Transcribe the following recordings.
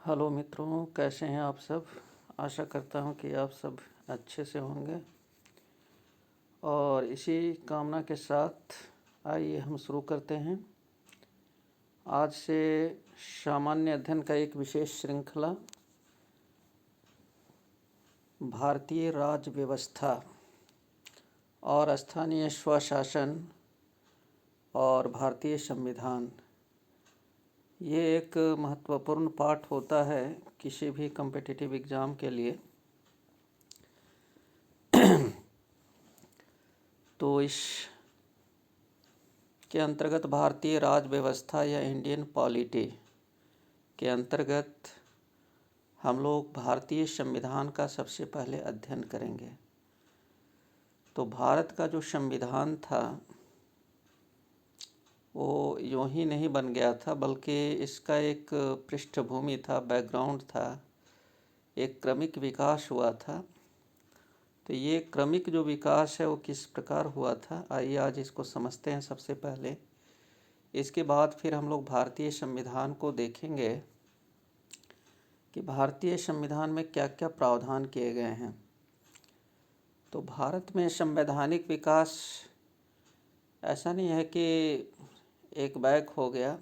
Hello मित्रों, कैसे हैं आप सब। आशा करता हूं कि आप सब अच्छे से होंगे और इसी कामना के साथ आइए हम शुरू करते हैं आज से सामान्य अध्ययन का एक विशेष श्रृंखला, भारतीय राज्य व्यवस्था और स्थानीय स्वशासन और भारतीय संविधान। ये एक महत्वपूर्ण पाठ होता है किसी भी कॉम्पिटिटिव एग्ज़ाम के लिए। तो इस के अंतर्गत भारतीय राज्य व्यवस्था या इंडियन पॉलिटी के अंतर्गत हम लोग भारतीय संविधान का सबसे पहले अध्ययन करेंगे। तो भारत का जो संविधान था वो यूँ ही नहीं बन गया था, बल्कि इसका एक पृष्ठभूमि था, बैकग्राउंड था, एक क्रमिक विकास हुआ था। तो ये क्रमिक जो विकास है वो किस प्रकार हुआ था, आइए आज इसको समझते हैं सबसे पहले। इसके बाद फिर हम लोग भारतीय संविधान को देखेंगे कि भारतीय संविधान में क्या क्या प्रावधान किए गए हैं। तो भारत में संवैधानिक विकास ऐसा नहीं है कि एक बैक हो गया,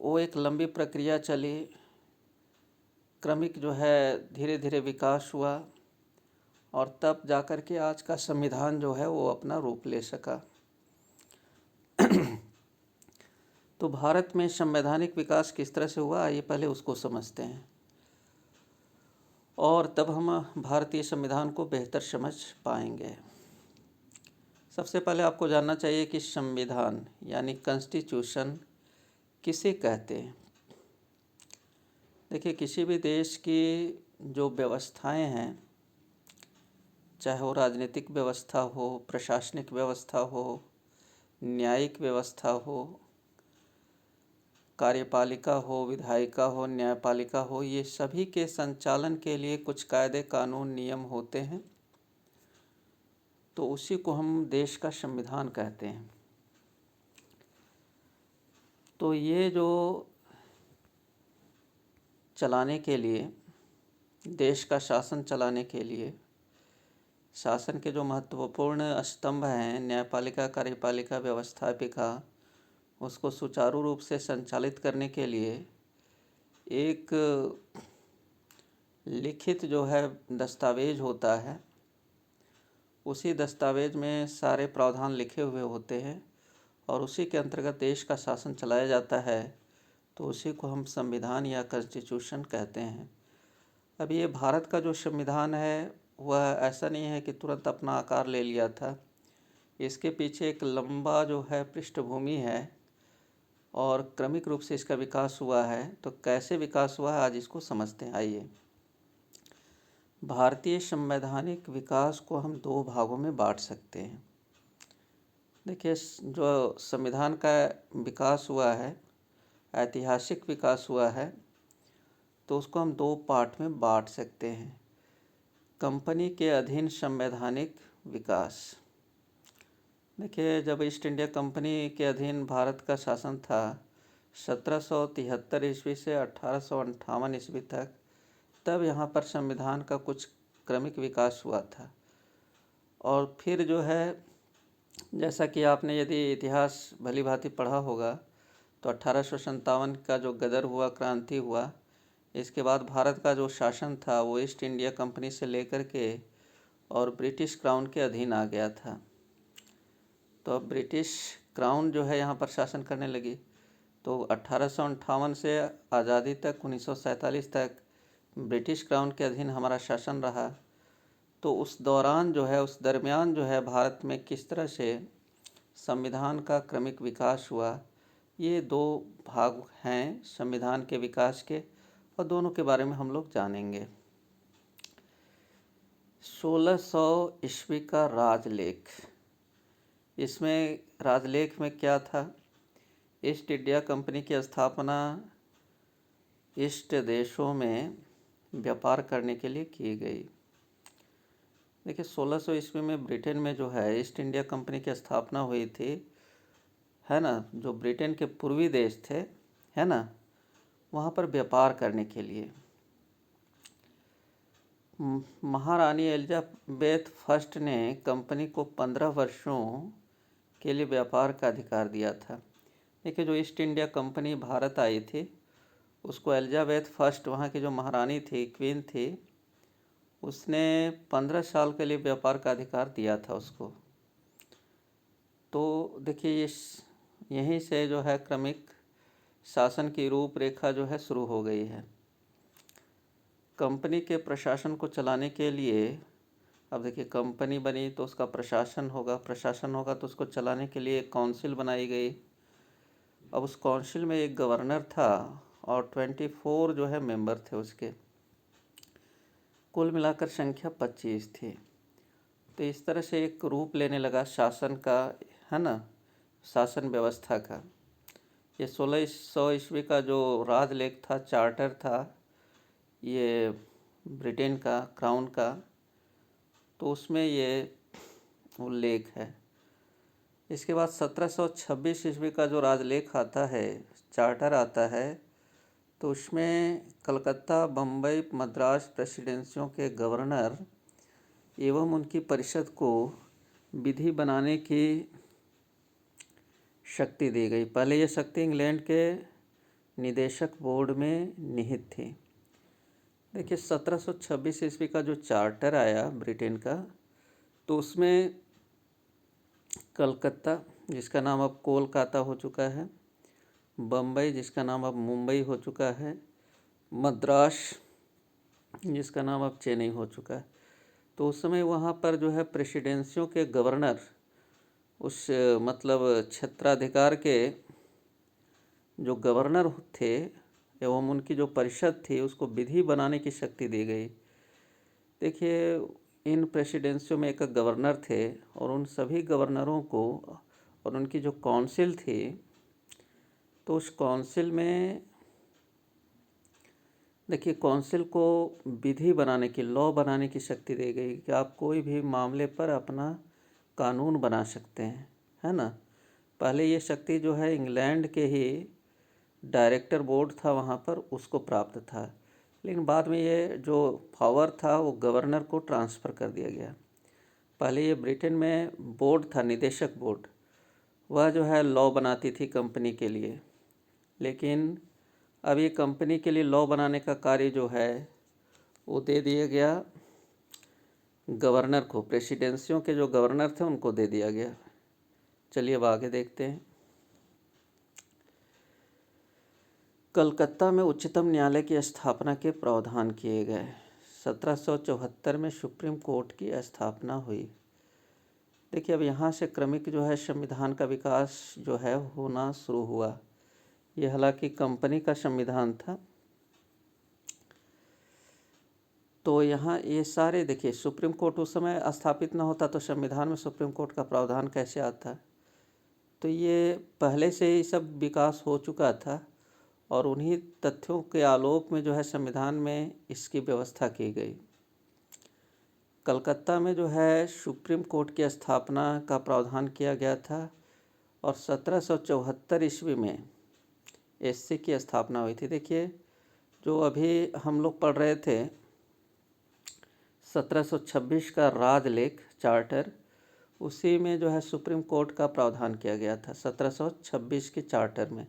वो एक लंबी प्रक्रिया चली, क्रमिक जो है धीरे धीरे विकास हुआ और तब जाकर के आज का संविधान जो है वो अपना रूप ले सका। तो भारत में संवैधानिक विकास किस तरह से हुआ, आइए पहले उसको समझते हैं और तब हम भारतीय संविधान को बेहतर समझ पाएंगे। सबसे पहले आपको जानना चाहिए कि संविधान यानी कॉन्स्टिट्यूशन किसे कहते हैं। देखिए, किसी भी देश की जो व्यवस्थाएं हैं, चाहे वो राजनीतिक व्यवस्था हो, प्रशासनिक व्यवस्था हो, न्यायिक व्यवस्था हो, कार्यपालिका हो, विधायिका हो, न्यायपालिका हो, ये सभी के संचालन के लिए कुछ कायदे कानून नियम होते हैं। तो उसी को हम देश का संविधान कहते हैं। तो ये जो चलाने के लिए, देश का शासन चलाने के लिए शासन के जो महत्वपूर्ण स्तंभ हैं, न्यायपालिका, कार्यपालिका, व्यवस्थापिका, उसको सुचारू रूप से संचालित करने के लिए एक लिखित जो है दस्तावेज होता है। उसी दस्तावेज में सारे प्रावधान लिखे हुए होते हैं और उसी के अंतर्गत देश का शासन चलाया जाता है। तो उसी को हम संविधान या कॉन्स्टिट्यूशन कहते हैं। अब ये भारत का जो संविधान है वह ऐसा नहीं है कि तुरंत अपना आकार ले लिया था। इसके पीछे एक लंबा जो है पृष्ठभूमि है और क्रमिक रूप से इसका विकास हुआ है। तो कैसे विकास हुआ है आज इसको समझते हैं। आइए, भारतीय संवैधानिक विकास को हम दो भागों में बांट सकते हैं। देखिए, जो संविधान का विकास हुआ है, ऐतिहासिक विकास हुआ है, तो उसको हम दो पार्ट में बांट सकते हैं। कंपनी के अधीन संवैधानिक विकास। देखिए, जब ईस्ट इंडिया कंपनी के अधीन भारत का शासन था 1773 ईस्वी से 1858 ईस्वी तक, तब यहाँ पर संविधान का कुछ क्रमिक विकास हुआ था। और फिर जो है, जैसा कि आपने यदि इतिहास भली भांति पढ़ा होगा, तो 1857 का जो गदर हुआ, क्रांति हुआ, इसके बाद भारत का जो शासन था वो ईस्ट इंडिया कंपनी से लेकर के और ब्रिटिश क्राउन के अधीन आ गया था। तो अब ब्रिटिश क्राउन जो है यहाँ पर शासन करने लगी। तो 1858 से आज़ादी तक, 1947 तक ब्रिटिश क्राउन के अधीन हमारा शासन रहा। तो उस दौरान जो है, उस दरमियान जो है, भारत में किस तरह से संविधान का क्रमिक विकास हुआ, ये दो भाग हैं संविधान के विकास के और दोनों के बारे में हम लोग जानेंगे। 1600 ईस्वी का राजलेख। इसमें राजलेख में क्या था? ईस्ट इंडिया कंपनी की स्थापना ईस्ट देशों में व्यापार करने के लिए की गई। देखिए, 1600 ईस्वी में ब्रिटेन में जो है ईस्ट इंडिया कंपनी की स्थापना हुई थी, है ना। जो ब्रिटेन के पूर्वी देश थे, है ना, वहाँ पर व्यापार करने के लिए। महारानी एलिजाबेथ फर्स्ट ने कंपनी को 15 वर्षों के लिए व्यापार का अधिकार दिया था। देखिए, जो ईस्ट इंडिया कंपनी भारत आई थी, उसको एलिजाबेथ फर्स्ट, वहाँ की जो महारानी थी, क्वीन थी, उसने 15 साल के लिए व्यापार का अधिकार दिया था उसको। तो देखिए, ये यहीं से जो है क्रमिक शासन की रूपरेखा जो है शुरू हो गई है। कंपनी के प्रशासन को चलाने के लिए, अब देखिए कंपनी बनी तो उसका प्रशासन होगा तो उसको चलाने के लिए एक काउंसिल बनाई गई। अब उस काउंसिल में एक गवर्नर था और 24 जो है मेंबर थे उसके, कुल मिलाकर संख्या 25 थी। तो इस तरह से एक रूप लेने लगा शासन का, है ना, शासन व्यवस्था का। ये 1600 ईस्वी का जो राजलेख था, चार्टर था, ये ब्रिटेन का, क्राउन का, तो उसमें ये उल्लेख है। इसके बाद 1726 ईस्वी का जो राजलेख आता है, चार्टर आता है, तो उसमें कलकत्ता, बम्बई, मद्रास प्रेसिडेंसियों के गवर्नर एवं उनकी परिषद को विधि बनाने की शक्ति दी गई। पहले ये शक्ति इंग्लैंड के निदेशक बोर्ड में निहित थी। देखिए, 1726 ईस्वी का जो चार्टर आया ब्रिटेन का, तो उसमें कलकत्ता, जिसका नाम अब कोलकाता हो चुका है, बम्बई, जिसका नाम अब मुंबई हो चुका है, मद्रास, जिसका नाम अब चेन्नई हो चुका है, तो उस समय वहाँ पर जो है प्रेसिडेंसियों के गवर्नर, उस मतलब क्षेत्राधिकार के जो गवर्नर थे एवं उनकी जो परिषद थी, उसको विधि बनाने की शक्ति दी गई। देखिए, इन प्रेसिडेंसियों में एक गवर्नर थे और उन सभी गवर्नरों को और उनकी जो काउंसिल थी, तो उस काउंसिल में देखिए, काउंसिल को विधि बनाने की, लॉ बनाने की शक्ति दी गई कि आप कोई भी मामले पर अपना कानून बना सकते हैं, है ना। पहले ये शक्ति जो है इंग्लैंड के ही डायरेक्टर बोर्ड था वहाँ पर, उसको प्राप्त था, लेकिन बाद में ये जो पावर था वो गवर्नर को ट्रांसफ़र कर दिया गया। पहले ये ब्रिटेन में बोर्ड था, निदेशक बोर्ड, वह जो है लॉ बनाती थी कंपनी के लिए, लेकिन अब ये कंपनी के लिए लॉ बनाने का कार्य जो है वो दे दिया गया गवर्नर को। प्रेसिडेंसियों के जो गवर्नर थे उनको दे दिया गया। चलिए अब आगे देखते हैं। कलकत्ता में उच्चतम न्यायालय की स्थापना के प्रावधान किए गए। 1774 में सुप्रीम कोर्ट की स्थापना हुई। देखिए, अब यहाँ से क्रमिक जो है संविधान का विकास जो है होना शुरू हुआ। ये हालांकि कंपनी का संविधान था। तो यहाँ ये सारे देखिए, सुप्रीम कोर्ट उस समय स्थापित न होता तो संविधान में सुप्रीम कोर्ट का प्रावधान कैसे आता। तो ये पहले से ही सब विकास हो चुका था और उन्हीं तथ्यों के आलोक में जो है संविधान में इसकी व्यवस्था की गई। कलकत्ता में जो है सुप्रीम कोर्ट की स्थापना का प्रावधान किया गया था और 1774 ईस्वी में एससी की स्थापना हुई थी। देखिए, जो अभी हम लोग पढ़ रहे थे 1726 का राजलेख चार्टर, उसी में जो है सुप्रीम कोर्ट का प्रावधान किया गया था 1726 के चार्टर में,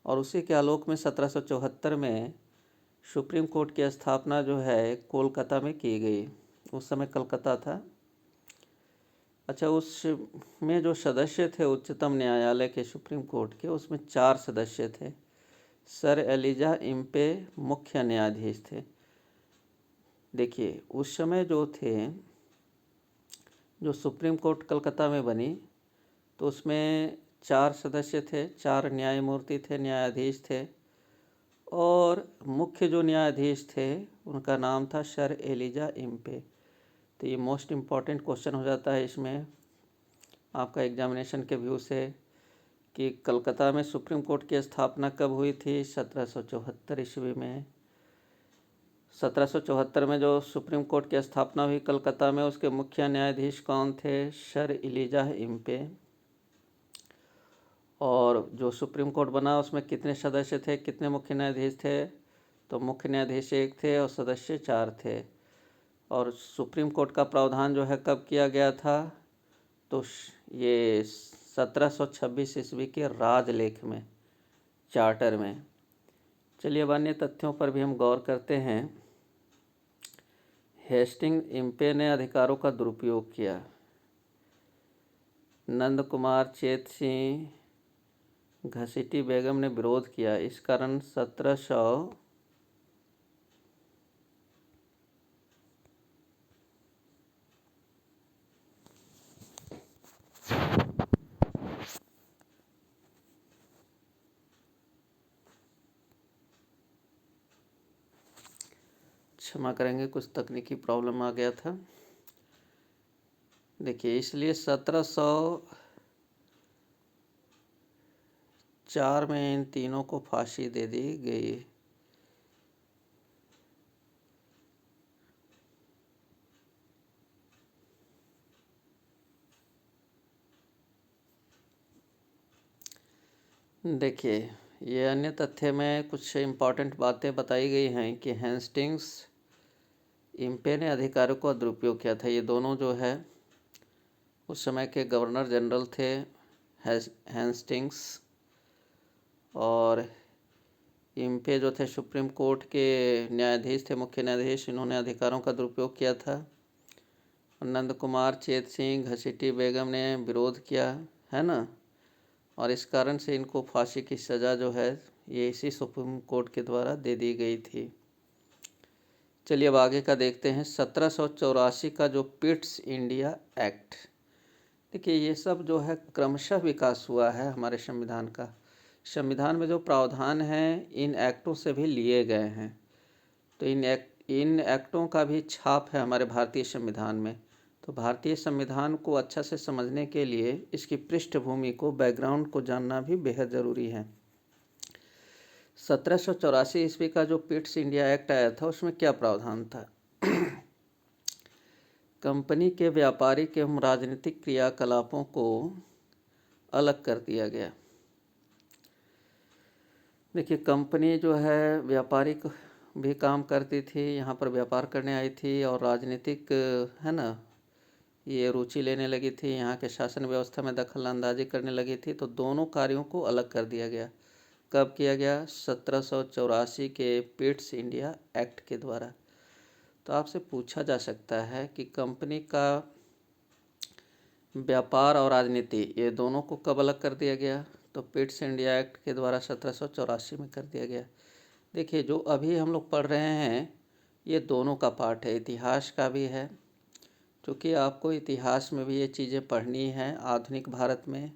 और उसी के आलोक में 1774 में सुप्रीम कोर्ट की स्थापना जो है कोलकाता में की गई। उस समय कलकत्ता था। अच्छा, उसमें जो सदस्य थे उच्चतम न्यायालय के सुप्रीम कोर्ट के, उसमें 4 सदस्य थे। सर एलिजा इम्पे मुख्य न्यायाधीश थे। देखिए, उस समय जो थे, जो सुप्रीम कोर्ट कलकत्ता में बनी, तो उसमें 4 सदस्य थे, 4 न्यायमूर्ति थे, न्यायाधीश थे, और मुख्य जो न्यायाधीश थे उनका नाम था सर एलिजा इम्पे। तो ये मोस्ट इम्पॉर्टेंट क्वेश्चन हो जाता है इसमें आपका एग्जामिनेशन के व्यू से कि कलकत्ता में सुप्रीम कोर्ट की स्थापना कब हुई थी। 1774 ईस्वी में। 1774 में जो सुप्रीम कोर्ट की स्थापना हुई कलकत्ता में, उसके मुख्य न्यायाधीश कौन थे? Sir Elijah Impey. और जो सुप्रीम कोर्ट बना उसमें कितने सदस्य थे, कितने मुख्य न्यायाधीश थे? तो मुख्य न्यायाधीश 1 थे और सदस्य 4 थे। और सुप्रीम कोर्ट का प्रावधान जो है कब किया गया था? तो ये 1726 ईस्वी के राजलेख में, चार्टर में। चलिए अब अन्य तथ्यों पर भी हम गौर करते हैं। हेस्टिंग इम्पे ने अधिकारों का दुरुपयोग किया। नंद कुमार, चेत सिंह, घसीटी बेगम ने विरोध किया। इस कारण 1700 क्षमा करेंगे, कुछ तकनीकी प्रॉब्लम आ गया था। देखिए, इसलिए 1704 में इन तीनों को फांसी दे दी गई। देखिए, ये अन्य तथ्य में कुछ इम्पॉर्टेंट बातें बताई गई हैं कि हेस्टिंग्स इम्पे ने अधिकारों का दुरुपयोग किया था। ये दोनों जो है उस समय के गवर्नर जनरल थे, हेस्टिंग्स, और इम्पे जो थे सुप्रीम कोर्ट के न्यायाधीश थे, मुख्य न्यायाधीश। इन्होंने अधिकारों का दुरुपयोग किया था। नंद कुमार, चेत सिंह, घसीटी बेगम ने विरोध किया, है ना, और इस कारण से इनको फांसी की सज़ा जो है ये इसी सुप्रीम कोर्ट के द्वारा दे दी गई थी। चलिए अब आगे का देखते हैं। 1784 का जो पिट्स इंडिया एक्ट, देखिए ये सब जो है क्रमशः विकास हुआ है हमारे संविधान का। संविधान में जो प्रावधान हैं इन एक्टों से भी लिए गए हैं। तो इन एक्टों का भी छाप है हमारे भारतीय संविधान में। तो भारतीय संविधान को अच्छा से समझने के लिए इसकी पृष्ठभूमि को, बैकग्राउंड को जानना भी बेहद ज़रूरी है। 1784 ईस्वी का जो पिट्स इंडिया एक्ट आया था उसमें क्या प्रावधान था? कंपनी के व्यापारिक एवं राजनीतिक क्रियाकलापों को अलग कर दिया गया। देखिए, कंपनी जो है व्यापारिक भी काम करती थी, यहाँ पर व्यापार करने आई थी, और राजनीतिक, है ना, ये रुचि लेने लगी थी, यहाँ के शासन व्यवस्था में दखल अंदाजी करने लगी थी। तो दोनों कार्यों को अलग कर दिया गया। कब किया गया? 1784 के पिट्स इंडिया एक्ट के द्वारा। तो आपसे पूछा जा सकता है कि कंपनी का व्यापार और राजनीति, ये दोनों को कब अलग कर दिया गया? तो पिट्स इंडिया एक्ट के द्वारा 1784 में कर दिया गया। देखिए, जो अभी हम लोग पढ़ रहे हैं ये दोनों का पार्ट है, इतिहास का भी है, क्योंकि आपको इतिहास में भी ये चीज़ें पढ़नी हैं आधुनिक भारत में,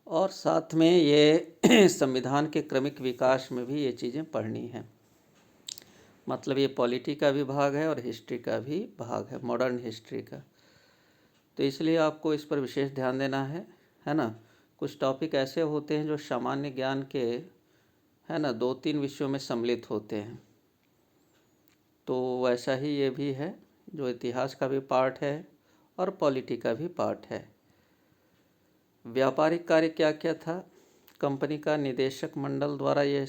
और साथ में ये संविधान के क्रमिक विकास में भी ये चीज़ें पढ़नी हैं। मतलब ये पॉलिटी का भी भाग है और हिस्ट्री का भी भाग है, मॉडर्न हिस्ट्री का। तो इसलिए आपको इस पर विशेष ध्यान देना है ना। कुछ टॉपिक ऐसे होते हैं जो सामान्य ज्ञान के, है ना, 2-3 विषयों में सम्मिलित होते हैं। तो वैसा ही ये भी है, जो इतिहास का भी पार्ट है और पॉलिटी का भी पार्ट है। व्यापारिक कार्य क्या क्या था? कंपनी का निदेशक मंडल द्वारा ये,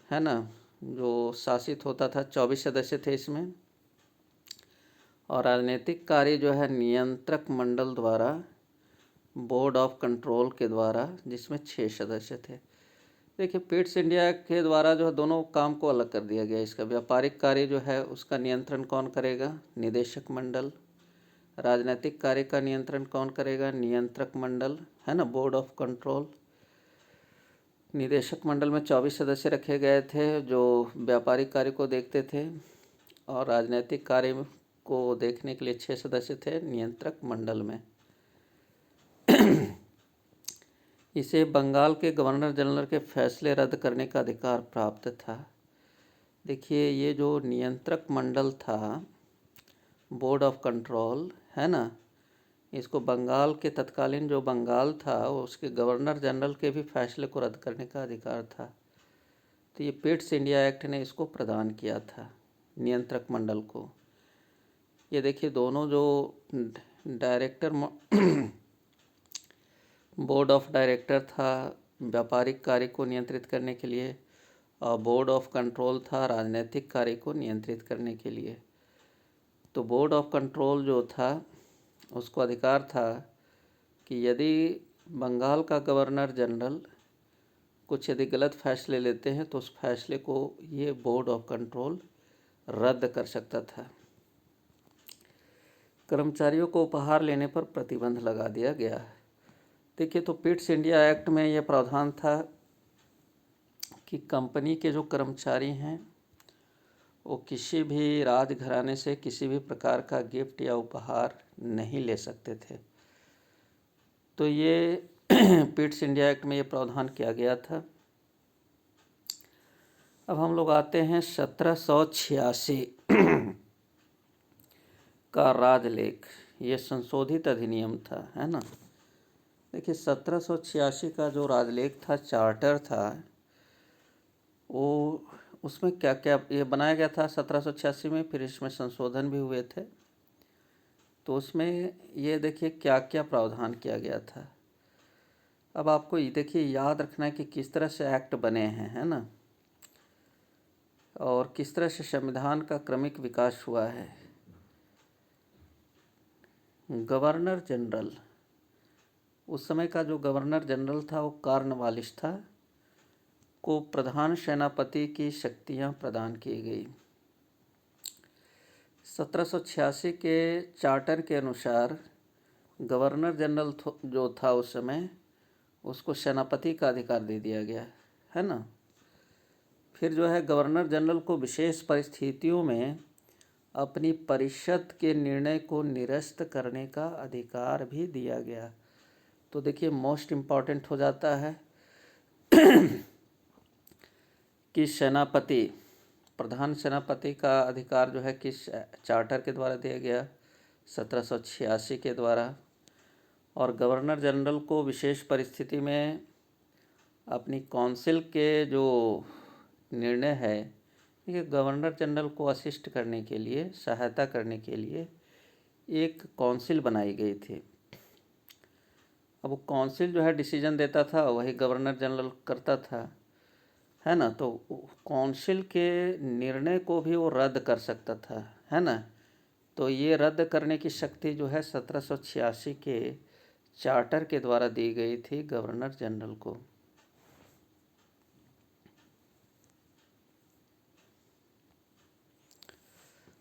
है ना, जो शासित होता था, 24 सदस्य थे इसमें। और राजनीतिक कार्य जो है नियंत्रक मंडल द्वारा, बोर्ड ऑफ कंट्रोल के द्वारा, जिसमें 6 सदस्य थे। देखिए, पिट्स इंडिया के द्वारा जो है दोनों काम को अलग कर दिया गया। इसका व्यापारिक कार्य जो है उसका नियंत्रण कौन करेगा? निदेशक मंडल। राजनीतिक कार्य का नियंत्रण कौन करेगा? नियंत्रक मंडल, है ना, बोर्ड ऑफ कंट्रोल। निदेशक मंडल में 24 सदस्य रखे गए थे जो व्यापारिक कार्य को देखते थे, और राजनीतिक कार्य को देखने के लिए 6 सदस्य थे नियंत्रक मंडल में। इसे बंगाल के गवर्नर जनरल के फैसले रद्द करने का अधिकार प्राप्त था। देखिए, ये जो नियंत्रक मंडल था, बोर्ड ऑफ कंट्रोल, है ना, इसको बंगाल के तत्कालीन जो बंगाल था उसके गवर्नर जनरल के भी फैसले को रद्द करने का अधिकार था। तो ये पिट्स इंडिया एक्ट ने इसको प्रदान किया था नियंत्रक मंडल को। ये देखिए, दोनों जो डायरेक्टर बोर्ड ऑफ डायरेक्टर था व्यापारिक कार्य को नियंत्रित करने के लिए, और बोर्ड ऑफ कंट्रोल था राजनीतिक कार्य को नियंत्रित करने के लिए। तो बोर्ड ऑफ कंट्रोल जो था उसको अधिकार था कि यदि बंगाल का गवर्नर जनरल कुछ यदि गलत फैसले लेते हैं तो उस फैसले को ये बोर्ड ऑफ कंट्रोल रद्द कर सकता था। कर्मचारियों को उपहार लेने पर प्रतिबंध लगा दिया गया। देखिए, तो पिट्स इंडिया एक्ट में यह प्रावधान था कि कंपनी के जो कर्मचारी हैं वो किसी भी राजघराने से किसी भी प्रकार का गिफ्ट या उपहार नहीं ले सकते थे। तो ये पिट्स इंडिया एक्ट में ये प्रावधान किया गया था। अब हम लोग आते हैं 1786 का राजलेख। ये संशोधित अधिनियम था, है ना। देखिए, 1786 का जो राजलेख था, चार्टर था, वो उसमें क्या क्या ये बनाया गया था 1786 में, फिर इसमें संशोधन भी हुए थे। तो उसमें ये देखिए क्या क्या प्रावधान किया गया था। अब आपको ये देखिए याद रखना है कि किस तरह से एक्ट बने हैं, है ना, और किस तरह से संविधान का क्रमिक विकास हुआ है। गवर्नर जनरल, उस समय का जो गवर्नर जनरल था वो कॉर्नवालिस था, को प्रधान सेनापति की शक्तियां प्रदान की गई। 1786 के चार्टर के अनुसार गवर्नर जनरल जो था उस समय, उसको सेनापति का अधिकार दे दिया गया, है ना। फिर जो है गवर्नर जनरल को विशेष परिस्थितियों में अपनी परिषद के निर्णय को निरस्त करने का अधिकार भी दिया गया। तो देखिए मोस्ट इम्पॉर्टेंट हो जाता है कि सेनापति, प्रधान सेनापति का अधिकार जो है किस चार्टर के द्वारा दिया गया, 1786 के द्वारा। और गवर्नर जनरल को विशेष परिस्थिति में अपनी काउंसिल के जो निर्णय है, ये गवर्नर जनरल को असिस्ट करने के लिए, सहायता करने के लिए एक काउंसिल बनाई गई थी। अब वो काउंसिल जो है डिसीजन देता था, वही गवर्नर जनरल करता था, है ना। तो काउंसिल के निर्णय को भी वो रद्द कर सकता था, है ना। तो ये रद्द करने की शक्ति जो है 1786 के चार्टर के द्वारा दी गई थी गवर्नर जनरल को।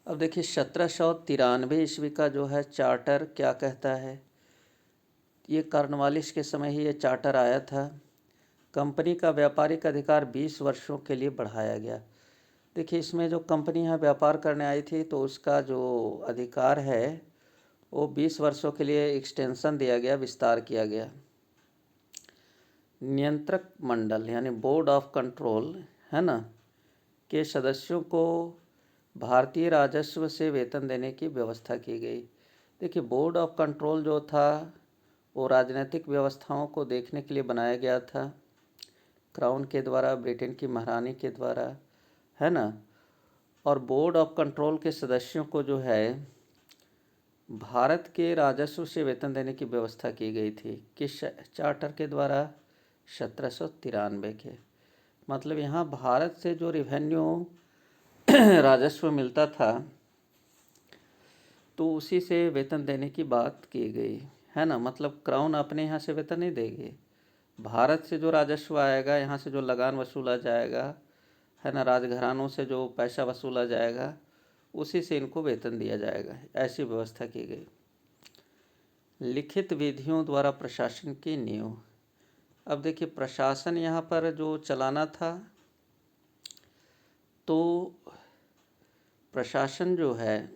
अब देखिए 1793 ईस्वी का जो है चार्टर क्या कहता है। ये कॉर्नवालिस के समय ही ये चार्टर आया था। कंपनी का व्यापारिक अधिकार 20 वर्षों के लिए बढ़ाया गया। देखिए, इसमें जो कंपनी यहाँ व्यापार करने आई थी तो उसका जो अधिकार है वो 20 वर्षों के लिए एक्सटेंशन दिया गया, विस्तार किया गया। नियंत्रक मंडल यानी बोर्ड ऑफ कंट्रोल, है ना, के सदस्यों को भारतीय राजस्व से वेतन देने की व्यवस्था की गई। देखिए, बोर्ड ऑफ कंट्रोल जो था वो राजनीतिक व्यवस्थाओं को देखने के लिए बनाया गया था, क्राउन के द्वारा, ब्रिटेन की महारानी के द्वारा, है ना। और बोर्ड ऑफ कंट्रोल के सदस्यों को जो है भारत के राजस्व से वेतन देने की व्यवस्था की गई थी। किस चार्टर के द्वारा? 1793 के। मतलब यहाँ भारत से जो रेवेन्यू राजस्व मिलता था तो उसी से वेतन देने की बात की गई, है ना। मतलब क्राउन अपने यहाँ से वेतन नहीं देगी, भारत से जो राजस्व आएगा, यहाँ से जो लगान वसूला जाएगा, है ना, राजघरानों से जो पैसा वसूला जाएगा उसी से इनको वेतन दिया जाएगा, ऐसी व्यवस्था की गई। लिखित विधियों द्वारा प्रशासन की नींव। अब देखिए प्रशासन यहाँ पर जो चलाना था, तो प्रशासन जो है,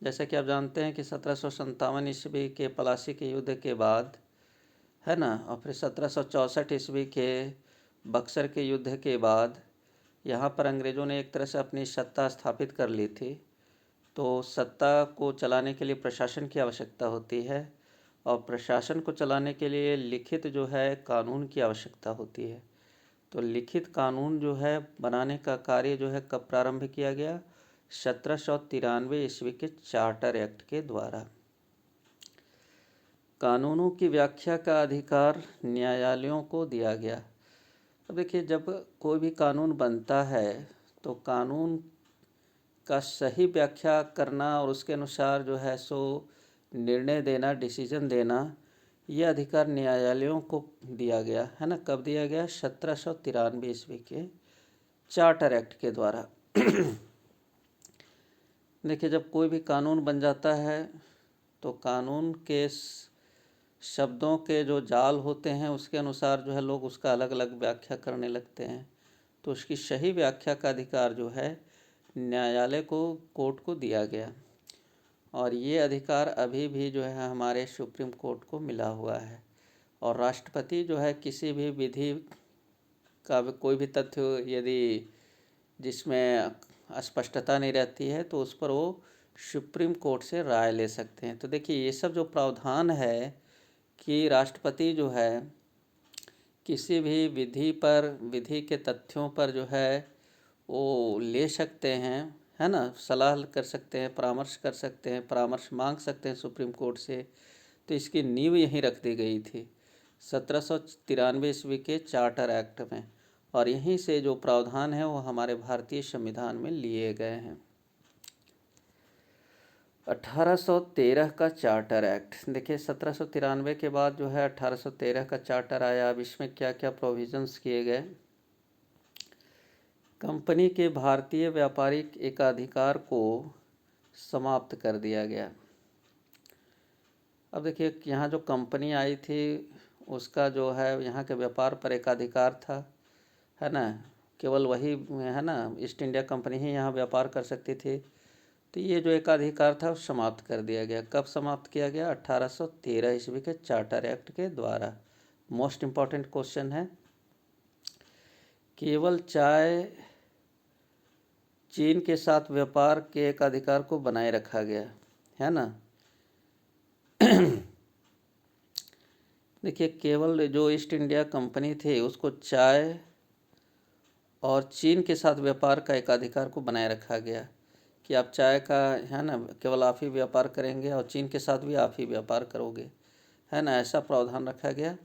जैसे कि आप जानते हैं कि 1757 ईस्वी के पलासी के युद्ध के बाद, है ना, और फिर 1764 ईस्वी के बक्सर के युद्ध के बाद यहाँ पर अंग्रेज़ों ने एक तरह से अपनी सत्ता स्थापित कर ली थी। तो सत्ता को चलाने के लिए प्रशासन की आवश्यकता होती है, और प्रशासन को चलाने के लिए लिखित जो है कानून की आवश्यकता होती है। तो लिखित कानून जो है बनाने का कार्य जो है कब प्रारंभ किया गया? 1793 ईस्वी के चार्टर एक्ट के द्वारा। कानूनों की व्याख्या का अधिकार न्यायालयों को दिया गया। अब देखिए, जब कोई भी कानून बनता है तो कानून का सही व्याख्या करना और उसके अनुसार जो है सो निर्णय देना, डिसीजन देना, ये अधिकार न्यायालयों को दिया गया है ना। कब दिया गया? 1793 ईस्वी के चार्टर एक्ट के द्वारा। देखिए, जब कोई भी कानून बन जाता है तो कानून के शब्दों के जो जाल होते हैं उसके अनुसार जो है लोग उसका अलग अलग व्याख्या करने लगते हैं। तो उसकी सही व्याख्या का अधिकार जो है न्यायालय को, कोर्ट को दिया गया। और ये अधिकार अभी भी जो है हमारे सुप्रीम कोर्ट को मिला हुआ है। और राष्ट्रपति जो है किसी भी विधि का कोई भी तथ्य यदि जिसमें अस्पष्टता नहीं रहती है तो उस पर वो सुप्रीम कोर्ट से राय ले सकते हैं। तो देखिए, ये सब जो प्रावधान है कि राष्ट्रपति जो है किसी भी विधि पर, विधि के तथ्यों पर जो है वो ले सकते हैं, है ना, सलाह कर सकते हैं, परामर्श कर सकते हैं, परामर्श मांग सकते हैं सुप्रीम कोर्ट से। तो इसकी नींव यहीं रख दी गई थी 1793 ईस्वी के चार्टर एक्ट में। और यहीं से जो प्रावधान है वो हमारे भारतीय संविधान में लिए गए हैं। 1813 का चार्टर एक्ट। देखिए, 1793 के बाद जो है 1813 का चार्टर आया। अब इसमें क्या क्या प्रोविजंस किए गए? कंपनी के भारतीय व्यापारिक एकाधिकार को समाप्त कर दिया गया। अब देखिए, यहाँ जो कंपनी आई थी उसका जो है यहाँ के व्यापार पर एकाधिकार था, है ना। केवल वही, है ना, ईस्ट इंडिया कंपनी ही यहाँ व्यापार कर सकती थी। तो ये जो एकाधिकार था वो समाप्त कर दिया गया। कब समाप्त किया गया? 1813 ईस्वी के चार्टर एक्ट के द्वारा। मोस्ट इम्पॉर्टेंट क्वेश्चन है। केवल चाय चीन के साथ व्यापार के एकाधिकार को बनाए रखा गया, है ना। देखिए, केवल जो ईस्ट इंडिया कंपनी थी उसको चाय और चीन के साथ व्यापार का एकाधिकार को बनाए रखा गया कि आप चाय का, है ना, केवल आप ही व्यापार करेंगे और चीन के साथ भी आप ही व्यापार करोगे, है ना, ऐसा प्रावधान रखा गया।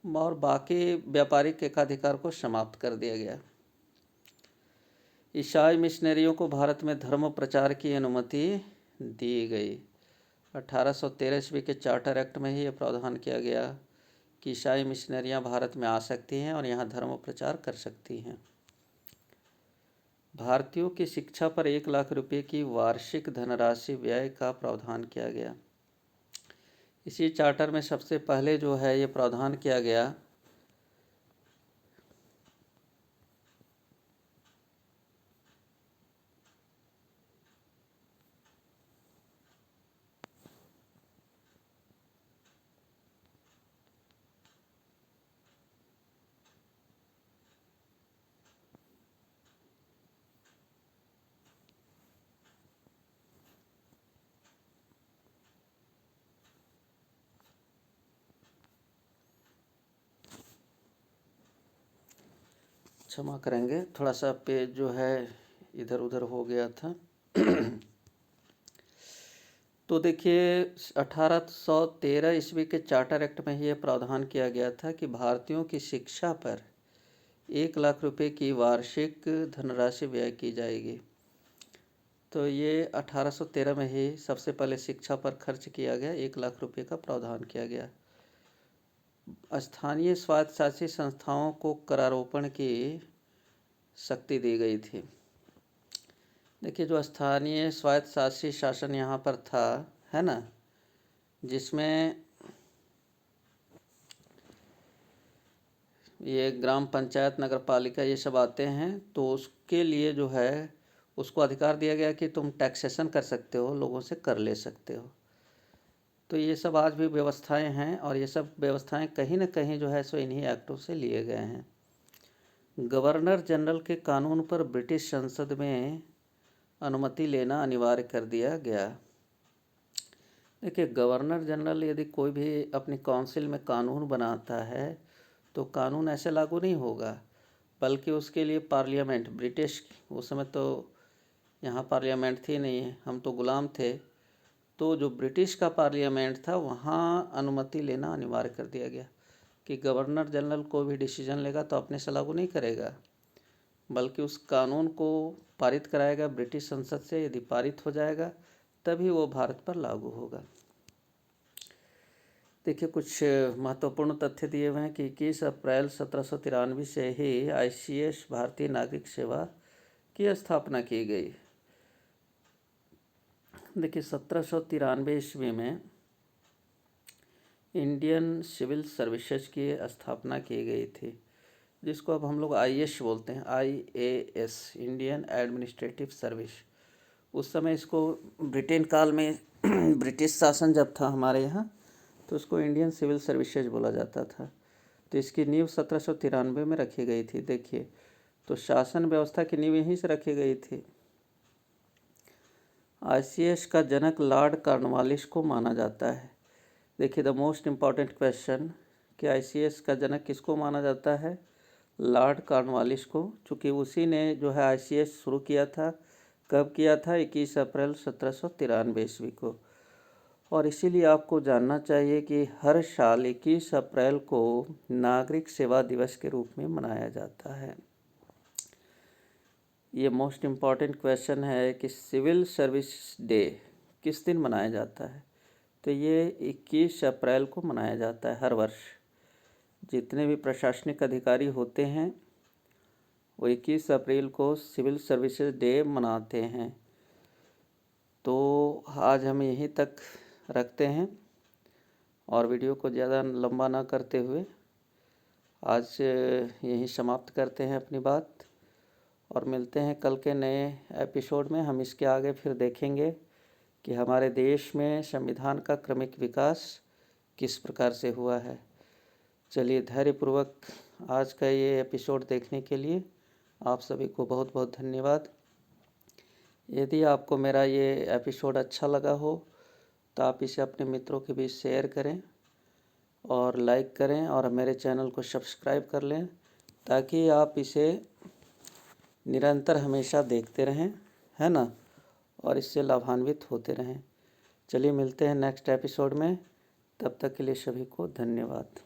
और बाकी व्यापारिक एकाधिकार को समाप्त कर दिया गया। ईसाई मिशनरियों को भारत में धर्म प्रचार की अनुमति दी गई। 1813 ईस्वी के चार्टर एक्ट में ही यह प्रावधान किया गया कि ईसाई मिशनरियाँ भारत में आ सकती हैं और यहाँ धर्म प्रचार कर सकती हैं। भारतीयों की शिक्षा पर 1 लाख रुपए की वार्षिक धनराशि व्यय का प्रावधान किया गया। इसी चार्टर में सबसे पहले जो है ये प्रावधान किया गया क्षमा करेंगे, थोड़ा सा पेज जो है इधर उधर हो गया था। तो देखिए, 1813 ईस्वी के चार्टर एक्ट में यह प्रावधान किया गया था कि भारतीयों की शिक्षा पर 1 लाख रुपए की वार्षिक धनराशि व्यय की जाएगी। तो ये 1813 में ही सबसे पहले शिक्षा पर खर्च किया गया, 1 लाख रुपए का प्रावधान किया गया। स्थानीय स्वायत्तशासी संस्थाओं को करारोपण की शक्ति दी गई थी। देखिए, जो स्थानीय स्वायत्तशासी शासन यहाँ पर था, है ना, जिसमें ये ग्राम पंचायत, नगर पालिका, ये सब आते हैं, तो उसके लिए जो है उसको अधिकार दिया गया कि तुम टैक्सेशन कर सकते हो, लोगों से कर ले सकते हो। तो ये सब आज भी व्यवस्थाएं हैं और ये सब व्यवस्थाएं कहीं ना कहीं जो है सो इन्हीं एक्टों से लिए गए हैं। गवर्नर जनरल के कानून पर ब्रिटिश संसद में अनुमति लेना अनिवार्य कर दिया गया। देखिए, गवर्नर जनरल यदि कोई भी अपनी काउंसिल में कानून बनाता है तो कानून ऐसे लागू नहीं होगा, बल्कि उसके लिए पार्लियामेंट, ब्रिटिश, उस समय तो यहाँ पार्लियामेंट थी नहीं, हम तो गुलाम थे, तो जो ब्रिटिश का पार्लियामेंट था वहाँ अनुमति लेना अनिवार्य कर दिया गया कि गवर्नर जनरल कोई भी डिसीजन लेगा तो अपने से लागू नहीं करेगा, बल्कि उस कानून को पारित कराएगा ब्रिटिश संसद से। यदि पारित हो जाएगा तभी वो भारत पर लागू होगा। देखिए, कुछ महत्वपूर्ण तथ्य दिए हुए हैं कि 21 अप्रैल 1793 से ही ICS भारतीय नागरिक सेवा की स्थापना की गई। देखिए, 1793 ईस्वी में इंडियन सिविल सर्विसेज की स्थापना की गई थी, जिसको अब हम लोग IAS बोलते हैं, IAS, इंडियन एडमिनिस्ट्रेटिव सर्विस। उस समय इसको ब्रिटेन काल में ब्रिटिश शासन जब था हमारे यहाँ, तो उसको इंडियन सिविल सर्विसेज बोला जाता था। तो इसकी नींव 1793 में रखी गई थी। देखिए, तो शासन व्यवस्था की नींव यहीं से रखी गई थी। ICS का जनक लॉर्ड कॉर्नवालिस को माना जाता है। देखिए, द मोस्ट इम्पॉर्टेंट क्वेश्चन कि ICS का जनक किसको माना जाता है? लॉर्ड कॉर्नवालिस को, चूँकि उसी ने जो है ICS शुरू किया था। कब किया था? 21 अप्रैल 1793 ईस्वी को। और इसीलिए आपको जानना चाहिए कि हर साल 21 अप्रैल को नागरिक सेवा दिवस के रूप में मनाया जाता है। ये मोस्ट इम्पॉर्टेंट क्वेश्चन है कि सिविल सर्विस डे किस दिन मनाया जाता है? तो ये 21 अप्रैल को मनाया जाता है हर वर्ष। जितने भी प्रशासनिक अधिकारी होते हैं वो 21 अप्रैल को सिविल सर्विसेज डे मनाते हैं। तो आज हम यहीं तक रखते हैं और वीडियो को ज़्यादा लंबा ना करते हुए आज यहीं समाप्त करते हैं अपनी बात, और मिलते हैं कल के नए एपिसोड में। हम इसके आगे फिर देखेंगे कि हमारे देश में संविधान का क्रमिक विकास किस प्रकार से हुआ है। चलिए, धैर्यपूर्वक आज का ये एपिसोड देखने के लिए आप सभी को बहुत बहुत धन्यवाद। यदि आपको मेरा ये एपिसोड अच्छा लगा हो तो आप इसे अपने मित्रों के बीच शेयर करें और लाइक करें, और मेरे चैनल को सब्सक्राइब कर लें ताकि आप इसे निरंतर हमेशा देखते रहें, है ना, और इससे लाभान्वित होते रहें। चलिए, मिलते हैं नेक्स्ट एपिसोड में। तब तक के लिए सभी को धन्यवाद।